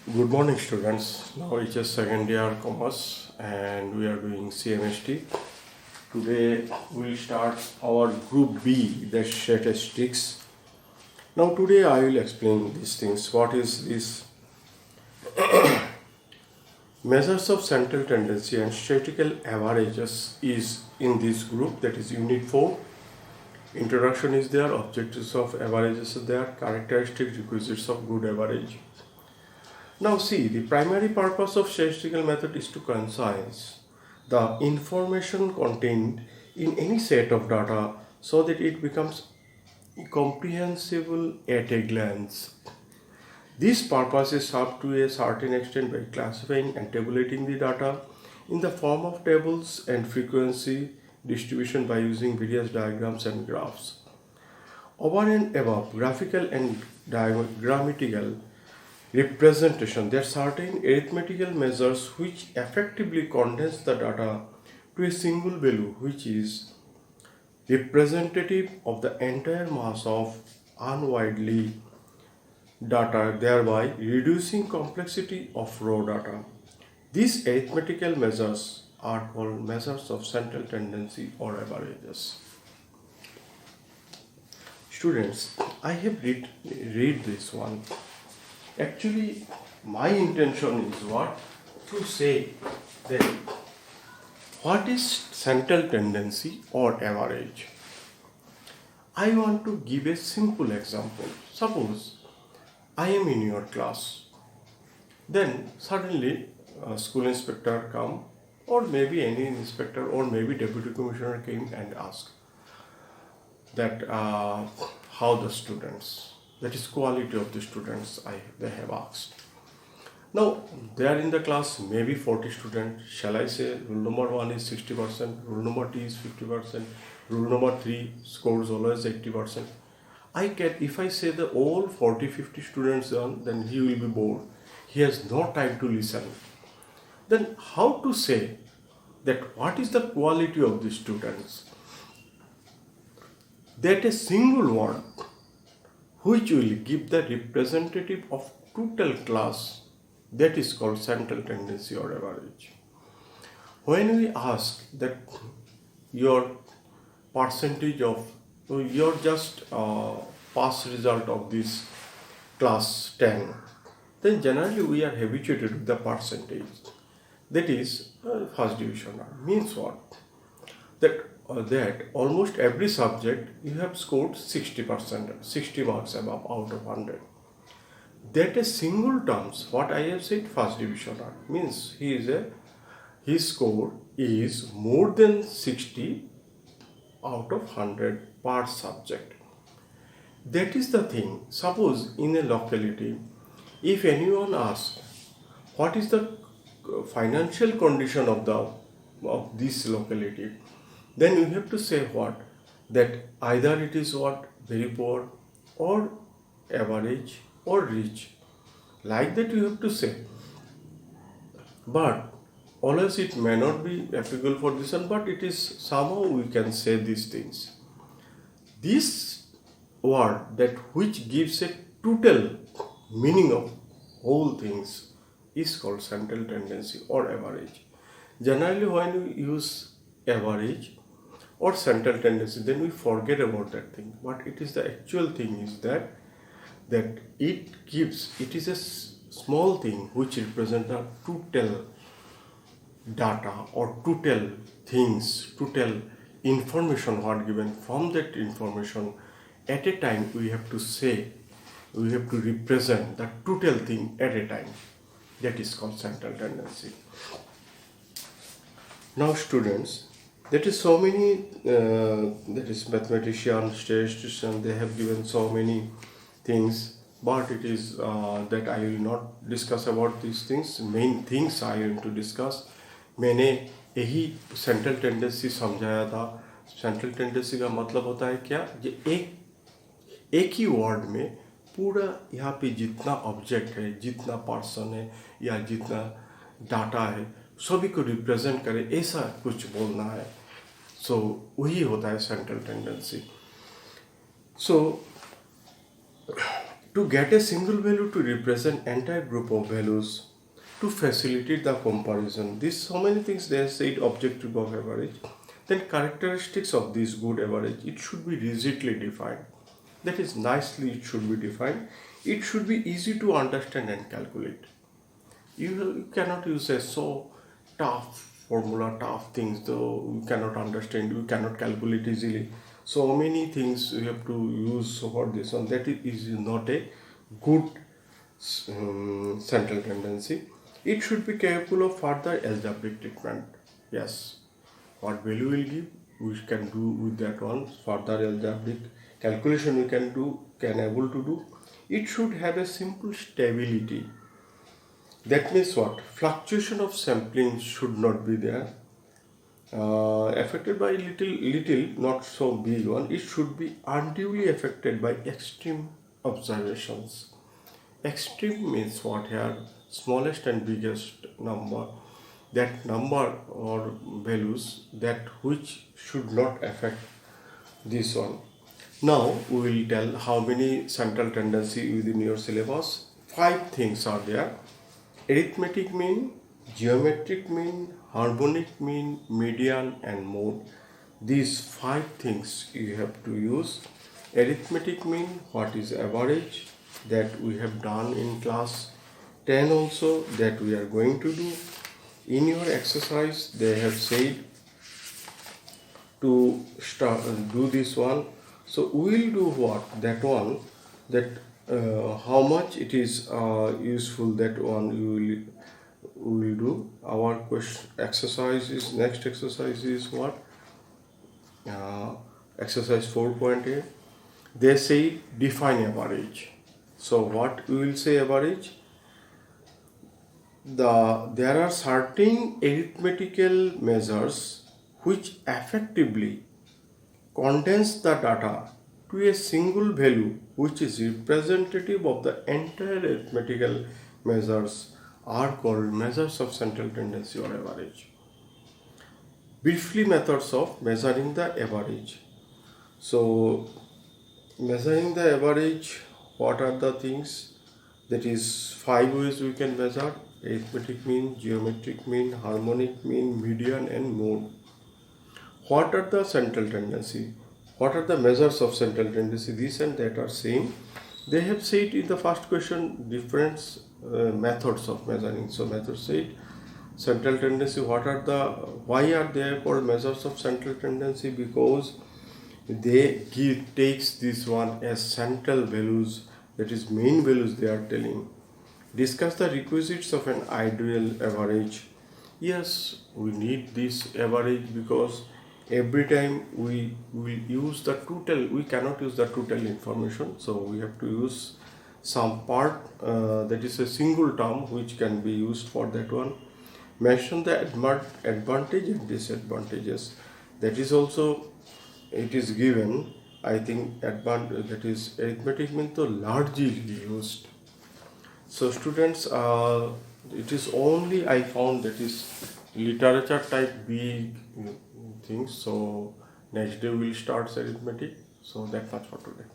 Good morning, students. Now it's just second year commerce, and we are doing CMST. Today we'll start our Group B, the statistics. Now today I will explain these things. What is this? Measures of central tendency and statistical averages is in this group. That is Unit 4. Introduction is there. Objectives of averages are there. Characteristic requisites of good average. Now see, the primary purpose of statistical method is to concise the information contained in any set of data so that it becomes comprehensible at a glance. This purpose is served to a certain extent by classifying and tabulating the data in the form of tables and frequency distribution by using various diagrams and graphs. Over and above graphical and grammatical representation, there are certain arithmetical measures which effectively condense the data to a single value which is representative of the entire mass of unwidely data, thereby reducing complexity of raw data. These arithmetical measures are called measures of central tendency or averages. Students, I have read this one. Actually, my intention is what? To say that what is central tendency or average? I want to give a simple example. Suppose I am in your class. Then suddenly a school inspector come, or maybe any inspector, or maybe deputy commissioner came and asked that how the students, that is quality of the students they have asked. Now they are in the class, maybe 40 students. Shall I say rule number 1 is 60%, rule number 2 is 50%, rule number 3 scores always 80%. I can, if I say the all 40-50 students done, then he will be bored. He has no time to listen. Then how to say that what is the quality of the students? That a single word which will give the representative of total class, that is called central tendency or average. When we ask that your percentage of your just pass result of this class 10, then generally we are habituated with the percentage. That is first division. Means what? That almost every subject you have scored 60%, 60 marks above out of 100. That a single terms, what I have said, first division means his score is more than 60 out of 100 per subject. That is the thing. Suppose in a locality, if anyone asks what is the financial condition of this locality, then you have to say what? That either it is what? Very poor, or average, or rich. Like that you have to say. But always it may not be applicable for this one, but it is somehow we can say these things. This word that which gives a total meaning of whole things is called central tendency or average. Generally, when we use average or central tendency, then we forget about that thing. But it is the actual thing is that it is a small thing which represents the total data or total things, total information what given. From that information, at a time we have to say, we have to represent the total thing at a time. That is called central tendency. Now students, that is so many, that is mathematician, statistician, they have given so many things, but it is that I will not discuss about these things. Main things I am to discuss. मैंने यही central tendency समझाया था. Central tendency का मतलब होता है क्या? ये एक ही वर्ड में पूरा यहाँ पे जितना ऑब्जेक्ट है, जितना पर्सन है या जितना डाटा है, सभी को रिप्रेजेंट करे, ऐसा कुछ बोलना है. सो वही होता है central tendency. So to get a single value to represent entire group of values to facilitate the comparison. This so many things they said objective of average. Then characteristics of this good average, it should be rigidly defined. That is nicely it should be defined. It should be easy to understand and calculate. You cannot use a so tough formula, tough things, though you cannot understand, you cannot calculate easily. So many things you have to use for this one. That is not a good central tendency. It should be capable of further algebraic treatment. Yes, what value will give, we can do with that one. Further algebraic calculation we can able to do. It should have a simple stability. That means what? Fluctuation of sampling should not be there. Affected by little, not so big one. It should be unduly affected by extreme observations. Extreme means what here? Smallest and biggest number. That number or values that which should not affect this one. Now we will tell how many central tendency within your syllabus. 5 things are there: arithmetic mean, geometric mean, harmonic mean, median, and mode. These 5 things you have to use. Arithmetic mean, what is average, that we have done in class 10 also, that we are going to do. In your exercise they have said to start do this one. So we will do what? That one, that how much it is useful, that one we will do. Our question exercise is, next exercise is what? Exercise 4.8. They say define average. So what we will say average? There are certain arithmetical measures which effectively condense the data to a single value which is representative of the entire arithmetical measures are called measures of central tendency or average. Briefly, methods of measuring the average. So measuring the average, what are the things? That is 5 ways we can measure: arithmetic mean, geometric mean, harmonic mean, median, and mode. What are the central tendency? What are the measures of central tendency? These and that are same. They have said in the first question different methods of measuring. So method said central tendency. Why are they called measures of central tendency? Because they takes this one as central values, that is main values they are telling. Discuss the requisites of an ideal average. Yes, we need this average because every time we will use the total, we cannot use the total information, so we have to use some part that is a single term which can be used for that one. Mention the advantage and disadvantages. That is also, it is given. I think advantage, that is arithmetic mean, to largely used. So students, it is only I found that is literature type big things. So next day we will start arithmetic. So that much for today.